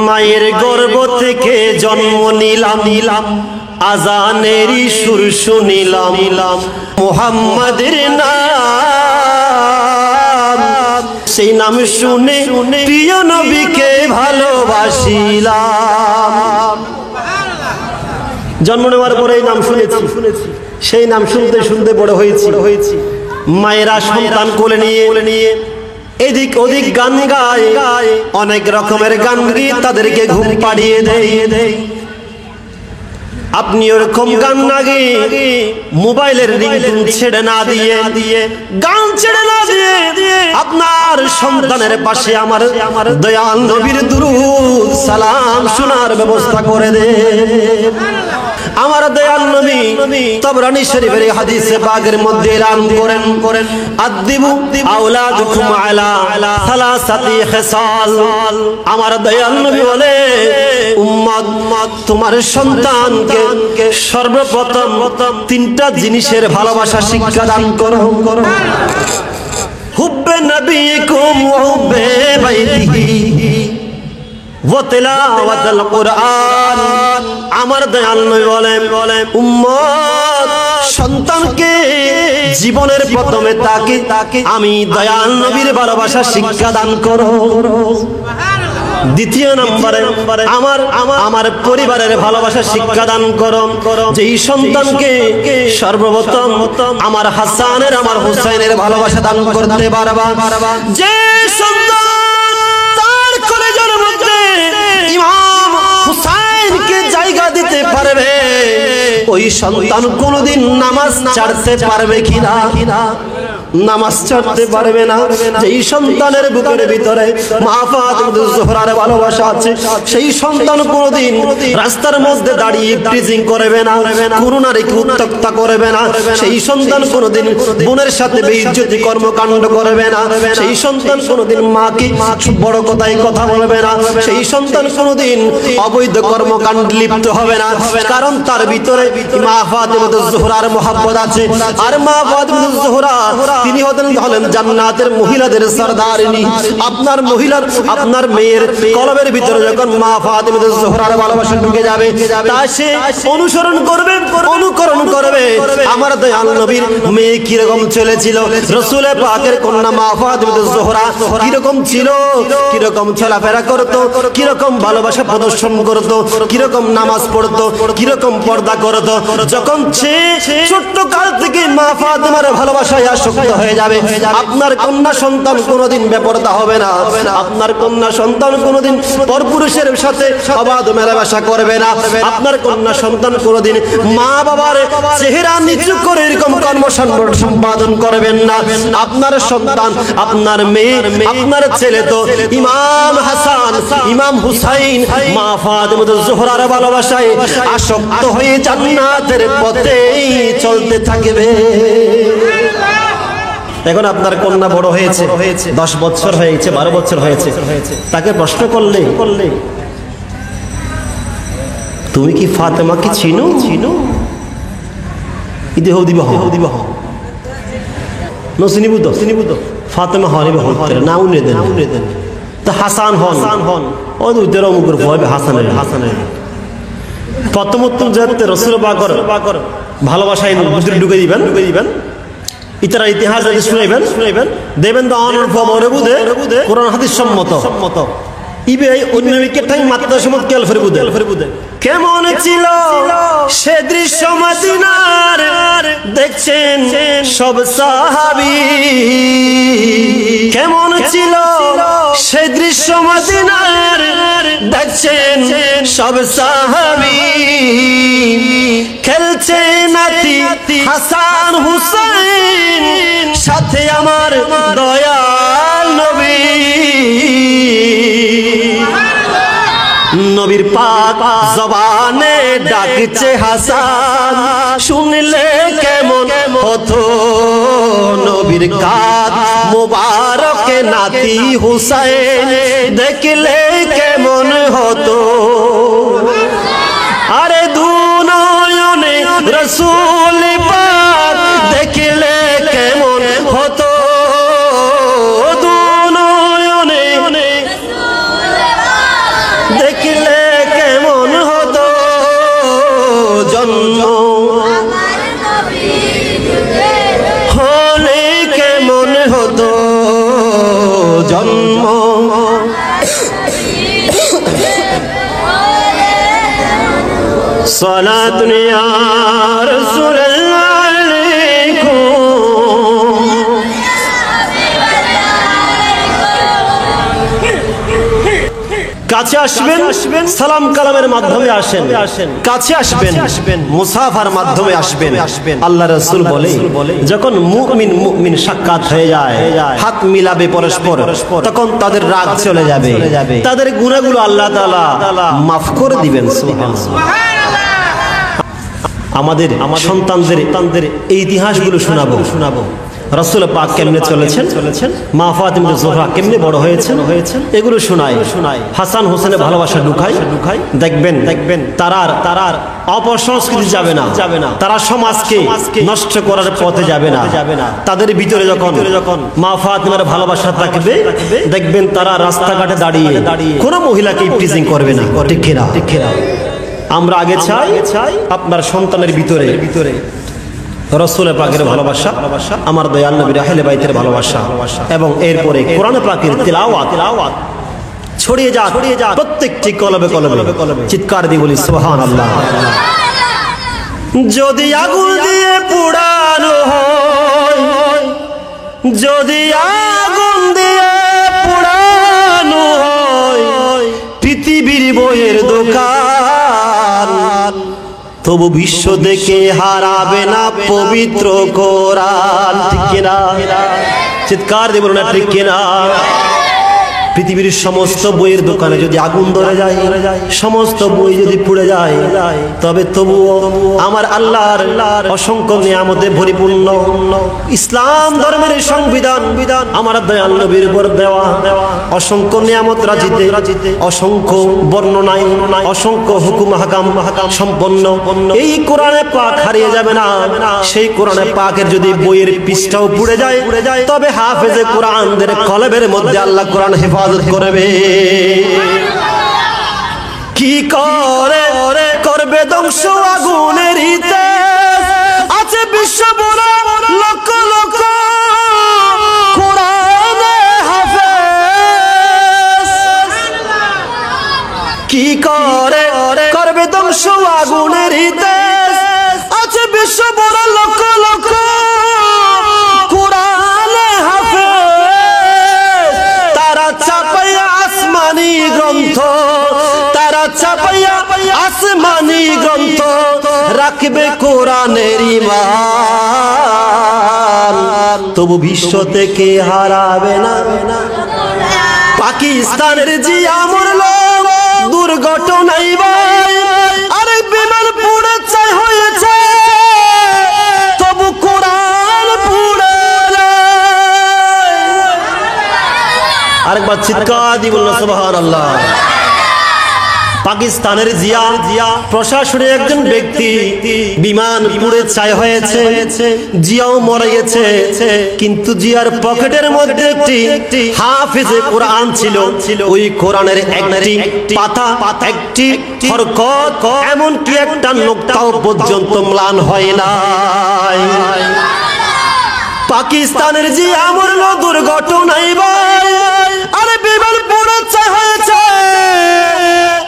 মায়ের গর্ভ থেকে জন্ম নিলাম আজানেরই সুর শুনিলাম মুহাম্মাদের নাম, সেই নাম শুনে প্রিয় নবীকে ভালোবাসিলাম। জন্ম নেওয়ার পরে এই নাম শুনেছি, সেই নাম শুনতে শুনতে বড় হয়েছি। মায়েরা সন্তান কোলে নিয়ে এদিক ওদিক গান গায়, অনেক রকমের গান গিয়ে তাদেরকে ঘুম পাড়িয়ে দেয়। আপনি ওরকম গান না গিয়ে মোবাইলের রিংটোন ছেড়ে না দিয়ে গান ছেড়ে না দিয়ে আপনার সন্তানের পাশে আমার দয়াল নবীর দুরূদ সালাম শোনার ব্যবস্থা করে দেন। আমার দয়াল নবী তাবরানী শরীফের হাদিসে পাকের মধ্যে এলান করেন আদিবু আওলাদুকুম আলা সালাসাতি খিসাল। আমার দয়াল নবী বলে উম্মত তোমার সন্তানকে সর্বপ্রথম তিনটা জিনিসের ভালোবাসা শিক্ষা দান করো। হুব্বে নবীকুম ওয়া হুব্বে বাইতিহি ওয়া তিলাওয়াতুল কুরআন। আমার দয়াল নবী বলেন উম্মত সন্তানকে জীবনের প্রথমে তাকে আমি দয়াল নবীর ভালোবাসা শিক্ষা দান করো। দ্বিতীয় নম্বরে আমার পরিবারের ভালোবাসা শিক্ষা দান করো। যেই সন্তানকে সর্বপ্রথম আমার হাসানের আমার হুসাইনের ভালোবাসা দান করতে পারবা, যে সন্তান তার কলেজের মধ্যে ইমাম হুসাইনকে জায়গা দিতে পারবে, ওই সন্তান কোনোদিন নামাজ ছাড়তে পারবে কিনা? নামাজ ছাড়তে পারবে না। যেই সন্তানের বুকের ভিতরে মা ফাতিমাতুজ জোহরার ভালোবাসা আছে, সেই সন্তান কোনোদিন রাস্তার মধ্যে দাঁড়িয়ে প্রিজিং করবে না, কোনো নারীকে উত্ত্যক্ত করবে না। সেই সন্তান কোনোদিন বোনের সাথে বেইজ্জতি কর্মকাণ্ড করবে না। সেই সন্তান কোনোদিন মাকে বড় কথায় কথা বলবে না। সেই সন্তান কোনোদিন অবৈধ কর্মকাণ্ডে লিপ্ত হবে না, কারণ তার ভিতরে মা ফাতিমাতুজ জোহরার মহব্বত আছে। আর মা ফাতিমাতুজ জোহরা তিনি হলেন জান্নাতের মহিলাদের সরদারিনী। আপনার মেয়ের কলবের ভিতরে যখন মা ফাতিমাতুজ জোহরার ভালোবাসা ঢুকে যাবে, তা সে অনুসরণ করবে, অনুকরণ করবে। আমার দয়াল নবীর মেয়ে কিরকম চলেছিল, রাসূল পাকের কন্যা মা ফাতিমাতুজ জোহরা কিরকম ছিল, কিরকম চলাফেরা করত, কিরকম ভালোবাসা প্রদর্শন করত, কিরকম নামাজ পড়তো, কিরকম পর্দা করত। যখন সে ছোট্ট কাল থেকে মা ফাতিমার ভালোবাসায় আসক্ত হয়ে যাবে, আপনার কন্যা সন্তান কোনোদিন বেপরদা হবে না। আপনার কন্যা সন্তান কোনোদিন পরপুরুষের সাথে অবাধ মেলামেশা করবে না। আপনার কন্যা সন্তান কোনোদিন মা বাবার চেহারা নিচু করে এরকম কর্ম সম্পাদন করবেন না। আপনার সন্তান, আপনার মেয়ে, আপনার ছেলে তো ইমাম হাসান, ইমাম হুসাইন, মা ফাতিমাতুজ জোহরার ভালোবাসায় আসক্ত হয়ে জান্নাতের পথেই চলতে থাকবে। এখন আপনার কন্যা বড় হয়েছে, 10 বছর হয়েছে, 12 বছর হয়েছে, তাকে প্রশ্ন করলে তুমি কি ফাতেমাকে চিনো? ইদে হো দিবা নো চিনিবুদ ফাতেমা হনিবা হতে না উনি দেন তা হাসান হন ও দুইটার অমুকের ভয় হাসানের প্রথমত যাতে রাসূল পাকের ভালোবাসায় বুঝতে ঢুকে দিবেন ইতারা ইতিহাস যদি শুনাইবেন দেবেন তো অনর ফমরে বুদে কোরআন হাদিস সম্মত ইবে অন্যকে ঠাই মাত্রা সমত কেল ফেরবুদে কেমন ছিল সে দৃশ্য মদিনার, দেখছেন সব সাহাবী। কেমন ছিল সে দৃশ্য মদিনার, দেখছেন সব সাহাবী। খেলছে নাতি হাসান হুসাইন, সাথে আমার দয়াল নবী। নবীর পাক জবানে ডাকছে হাসান, শুনলে কেমন হতো নবীর কাঁধ মোবারকে নাতি হুসাইন, দেখলে কেমন হতো। আরে দু নয়নে রাসূল পাক দেখলে কেমন হতো, দু নয়নে দেখলে কেমন হতো জন্ম, হলে কেমন হতো জন্ম, সালাতুন ইয়া রাসূলুল্লাহ আলাইকুম। কাছে আসবেন সালাম কালামের মাধ্যমে আসেন, কাছে আসবেন মুসাফার মাধ্যমে আসবেন। আল্লাহ রাসূল বলে যখন মুমিন সাক্ষাৎ হয়ে যায়, হাত মিলাবে পরস্পর, তখন তাদের রাগ চলে যাবে, তাদের গুনাহগুলো আল্লাহ তাআলা মাফ করে দিবেন। সুবহানাল্লাহ। আমাদের সন্তানদের এই ইতিহাসগুলো শোনাবো। রাসূল পাক কেমনে চলেছেন, মা ফাতিমা জোহরা কেমনে বড় হয়েছেন, এগুলো শোনায়। হাসান হোসেনের ভালোবাসা ঢুকাই। দেখবেন তারার অপসংস্কৃতি যাবে না, তারা সমাজকে নষ্ট করার পথে যাবে না। তাদের ভিতরে যখন মা ফাতিমার ভালোবাসা থাকবে, দেখবেন তারা রাস্তাঘাটে দাঁড়িয়ে কোনো মহিলাকে ইফটিজিং করবে না। ঠিক কিনা? আমরা আগে চাই আপনার সন্তানের ভিতরে রাসূল পাকের ভালোবাসা, আমার দয়াল নবীর আহলে বাইতের ভালোবাসা, এবং এরপরে কোরআন পাকের তিলাওয়াত ছড়িয়ে যা প্রত্যেকটি কলবে চিৎকার দিয়ে বলি সুবহানাল্লাহ। যদি আগুন দিয়ে পোড়ানো হয়, যদি আগুন দিয়ে পোড়ানো হয় পৃথিবীর বইয়ের দোকান, তবু বিশ্ব দেখে হারাবে না পবিত্র কোরআন। ঠিক কিনা? চিৎকার দিয়ে বলুন না ঠিক কিনা? পৃথিবীর সমস্ত বইয়ের দোকানে যদি আগুন ধরে যায়, সমস্ত বই যদি পুড়ে যায়, তবে তবুও আমার আল্লাহর অসংখ্য নিয়ামতে পরিপূর্ণ ইসলাম ধর্মের সংবিধান আমার দয়াল নবীর উপর দেওয়া অসংখ্য নিয়ামত রাজিতে, অসংখ্য বর্ণনায়, অসংখ্য হুকুম হাকাম সম্পন্ন এই কোরআনে পাক হারিয়ে যাবে না। সেই কোরআনে পাকের যদি বইয়ের পৃষ্ঠাও পুড়ে যায়, তবে হাফেজে কোরআনদের কলবের মধ্যে আল্লাহ কোরআন হেফাজত করবে। কি করবে ধ্বংস আগুনের হিতে, আছে বিশ্ব বড় লক্ষ লক্ষ কোরআনে হাফেজ। কি করবে ধ্বংস আগুনের হিতে, আছে বিশ্ব বড় লক্ষ লক্ষ কোরআনে হাফেজ। তারা চাপাইয়া আসমানি গ্রন্থ, তারা চাপাইয়া আসমানি গ্রন্থ, রাখবে কোরআনের ঈমান, তবু বিশ্ব থেকে হারাবে না। পাকিস্তানের জিয়া মরল দুর্ঘটনাই ভাই, আরে বিমান পুড়ে ছাই হয়েছে, তবু কোরআন পুড়ে যায়। আরেকবার চিৎকার দিয়ে বলুন সুবহানাল্লাহ। পাকিস্তানের জিয়া প্রশাসনের একজন ব্যক্তি, বিমান পুড়ে ছাই হয়েছে, জিয়াও মরে গেছে, কিন্তু জিয়ার পকেটের মধ্যে একটি হাফেজে কোরআন ছিল। ওই কোরআনের একটি পাতা, একটি হরকত, এমনকি একটা নোক্তাও পর্যন্ত ম্লান হয় নাই। পাকিস্তানের জিয়া মরল দুর্ঘটনাই ভাই, আরে বিমান পুড়ে ছাই হয়েছে,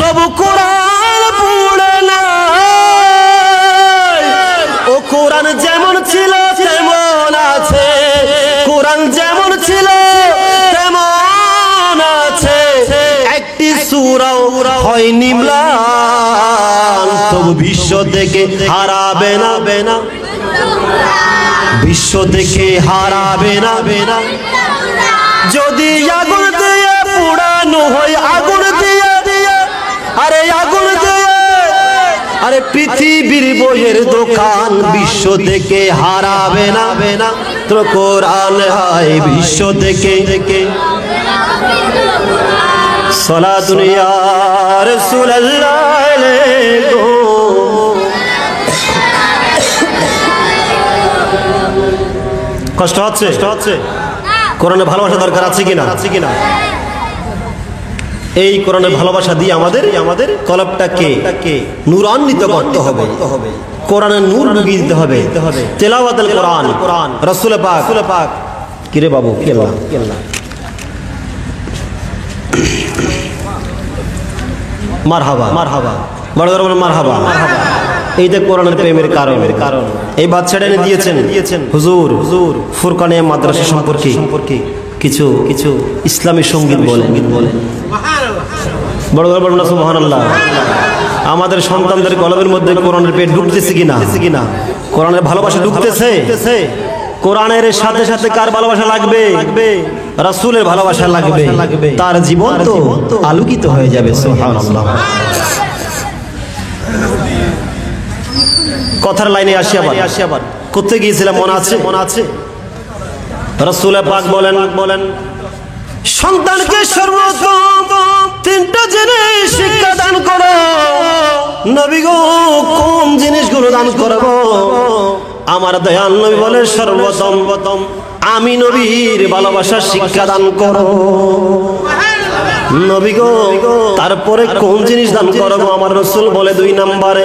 তবু কোরআন পুড়ে না। ও কোরআন যেমন ছিল তেমন আছে, কোরআন যেমন ছিল তেমন আছে, একটি সূরাও হয়নি ম্লান, তবু বিশ্ব থেকে হারাবে না, বিশ্ব থেকে হারাবে না। যদি আগুন দিয়ে পোড়ানো হয়, আগুন দিয়ে, আরে আগুন দিয়ে, আরে পৃথিবীর বইয়ের দোকান বিশ্ব থেকে হারাবে না। তো কোরআন হয় বিশ্ব থেকে। সালাতুন ইয়া রাসূলুল্লাহ আলাইকুম। কষ্ট হচ্ছে? কোরআনে ভালোবাসা দরকার আছে কিনা? এই কোরআনের ভালোবাসা দিয়ে আমাদের কলবটাকে নূরান্বিত করতে হবে, কোরআনের নূর ঢুকিয়ে দিতে হবে। তেলাওয়াতুল কোরআন, রাসূল পাক কিরে বাবু কেল্লা মারহাবা বড় মারহাবা। এইটা কোরআনের প্রেমের কারণ। এই বাচ্চাটা এনে দিয়েছেন হুজুর ফুরকানিয়া মাদ্রাসা সম্পর্কে কিছু ইসলামী সঙ্গীত বলেন। বড় বড় সুবহানাল্লাহ। আমাদের সন্তানদের কলবের মধ্যে কোরআনের পেট ঢুকতেছে কিনা, কোরআনের ভালোবাসা ঢুকতেছে? কোরআনের সাথে সাথে কার ভালোবাসা লাগবে? রাসূলের ভালোবাসা লাগবে। তার জীবন তো আলোকিত হয়ে যাবে। সুবহানাল্লাহ। কথার লাইনে আসি আবার কোথায় গিয়েছিলাম মনে আছে? রাসূল পাক বলেন সন্তানকে সর্বপ্রথম তিনটা জিনিস শিক্ষা দান করো। নবী গো কোন জিনিসগুলো দান করব? আমার দয়াল নবী বলে সর্বপ্রথম আমি নবীর ভালোবাসার শিক্ষা দান করো। নবী গো তারপরে কোন জিনিস দান করব? আমার রাসূল বলে 2 নম্বরে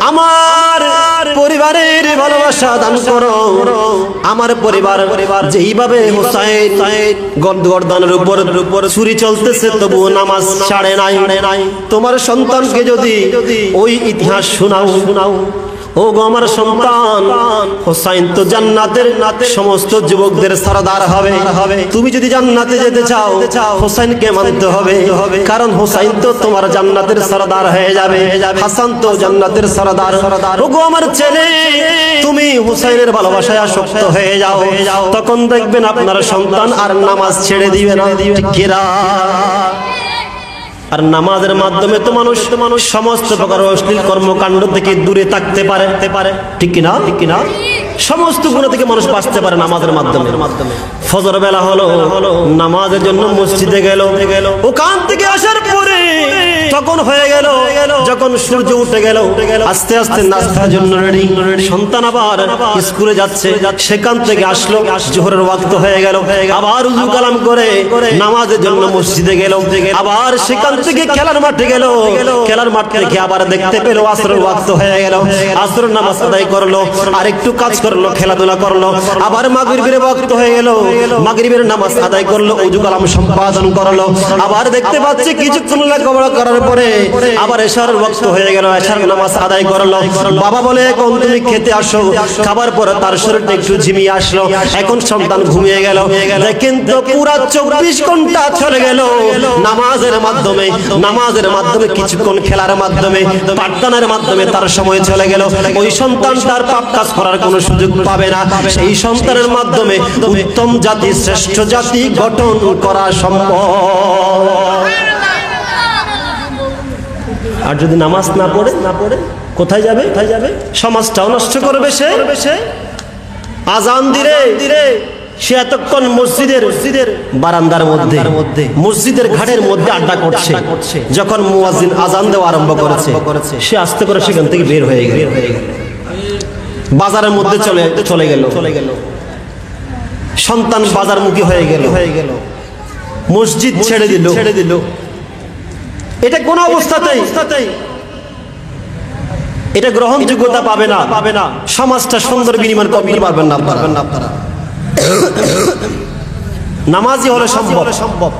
আমার পরিবারের ভালোবাসা দান করো। আমার পরিবার যেইভাবে হুসাইন গর্দানের উপর ছুরি চলতেছে তবুও নামাজ ছাড়ে নাই, তোমার সন্তানকে যদি ওই ইতিহাস শোনাও, ও গো আমার সন্তান, হুসাইন তো জান্নাতের সমস্ত যুবকদের সরদার হবে। তুমি যদি জান্নাতে যেতে চাও হুসাইনকে মানতে হবে, কারণ হুসাইন তো তোমার জান্নাতের সরদার হয়ে যাবে। হাসান তো জান্নাতের সরদার। ও গো আমার ছেলে, তুমি হুসাইনের ভালোবাসায় আসক্ত হয়ে যাও, তখন দেখবেন আপনার সন্তান আর নামাজ ছেড়ে দিবে না। ঠিক কি না? আর নামাজের মাধ্যমে তো মানুষ সমস্ত প্রকার অশ্লীল কর্মকাণ্ড থেকে দূরে থাকতে পারে। ঠিক কিনা? সমস্ত গুনাহ থেকে মানুষ বাঁচতে পারে নামাজের মাধ্যমে। ফজর বেলা হলো, নামাজের জন্য মসজিদে গেল, ওখান থেকে আসার পরে তখন হয়ে গেল যখন সূর্য উঠে গেল, আস্তে আস্তে নাস্তার জন্য রেডি। সন্তান আবার স্কুলে যাচ্ছে, সেখান থেকে আসলো, জোহরের ওয়াক্ত হয়ে গেল, আবার উযু কালাম করে নামাজের জন্য মসজিদে গেল, আবার সেখান থেকে খেলার মাঠে গেল, খেলার মাঠ থেকে আবার দেখতে পেল আসরের ওয়াক্ত হয়ে গেল, আসরের নামাজ আদায় করলো, আর একটু কাজ করলো, খেলাধুলা করলো, আবার মাগরিবের ওয়াক্ত হয়ে গেল, মাগরিবের নামাজ আদায় করলো, উযু কালাম সম্পাদন করলো, আবার দেখতে পাচ্ছে কিছুক্ষণ লেখাপড়া করার পরে আবার এশার ওয়াক্ত হয়ে গেল, এশার নামাজ আদায় করলো। বাবা বলে এখন তুমি খেতে আসো। খাবার পরে তার শরীরটা একটু ঝিমিয়ে আসলো, এখন সন্তান ঘুমিয়ে গেল। দেখেন তো পুরা 24 ঘন্টা চলে গেল নামাজের মাধ্যমে কিছুক্ষণ খেলার মাধ্যমে, পাঠদানের মাধ্যমে তার সময় চলে গেল। ওই সন্তান তার পাপ কাজ করার কোনো সুযোগ পাবে না। সেই সন্তানের মাধ্যমে উত্তম জাতি, শ্রেষ্ঠ জাতি গঠন করা সম্ভব। আর যদি নামাজ না পড়ে কোথায় যাবে? সমাজটাও নষ্ট করবে সে। আজান দিরে সে এতক্ষণ মসজিদের বারান্দার মধ্যে, মসজিদের ঘাটের মধ্যে আড্ডা করছে। যখন মুয়াজ্জিন আজান দেওয়া আরম্ভ করেছে, সে আস্তে করে সেখান থেকে বের হয়ে গেল, বাজারের মধ্যে চলে গেল। সন্তান বাজারমুখী হয়ে গেল, মসজিদ ছেড়ে দিল। এটা কোন অবস্থাতেই এটা গ্রহণযোগ্যতা পাবে না। সমাজটা সুন্দর বিনিময় করতে পারবেন না আপনারা। নামাজি হলে সম্ভব।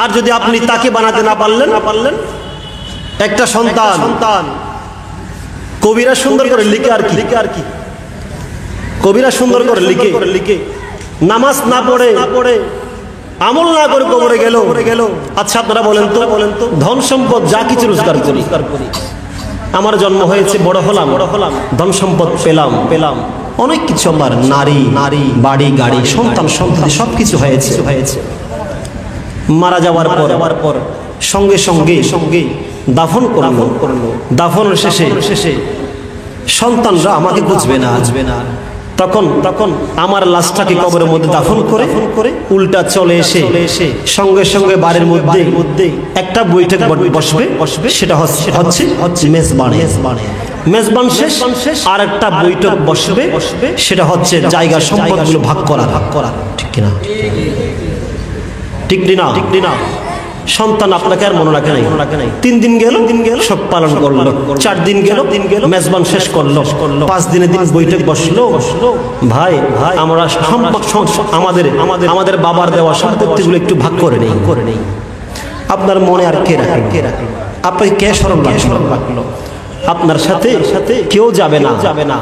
আর যদি আপনি তাকে বানাতে না পারলেন, একটা সন্তান কবিরা সুন্দর করে লিখে আর কি কবিরা সুন্দর করে লিখে নামাজ না পড়ে আমল না করে কবরে গেল। আচ্ছা আপনারা বলেন তো ধন সম্পদ যা কিছু রোজগার করি, আমার জন্ম হয়েছে, বড় হলাম, ধন সম্পদ পেলাম, অনেক কিছু, আমার নারী বাড়ি গাড়ি সন্তান সবকিছু হয়েছে। মারা যাওয়ার পর সঙ্গে দাফন করলো। দাফনের শেষে সন্তানরা আমাকে বুঝবে না। তখন আমার লাশটাকে কবরের মধ্যে দাফন করে উল্টা চলে এসে সঙ্গে বাড়ির মধ্যে একটা বৈঠক বসবে। সেটা হচ্ছে মেজবান শেষ আর একটা বৈঠক বসবে। সেটা হচ্ছে জায়গা সম্পদগুলো ভাগ করা। ঠিক কিনা? সন্তান আপনাকে আর মনে রাখে নাই। 3 দিন গেল সব পালন করলো, 4 দিন গেল মেজবান শেষ করলো, 5 দিনের দিন বৈঠক বসলো। ভাই আমরা আমাদের বাবার দেওয়া সম্পত্তিগুলো একটু ভাগ করে নেই। আপনার মনে আর কে রাখে? আপনাকে কে স্মরণ রাখলো? আপনার সাথে কেউ যাবে না।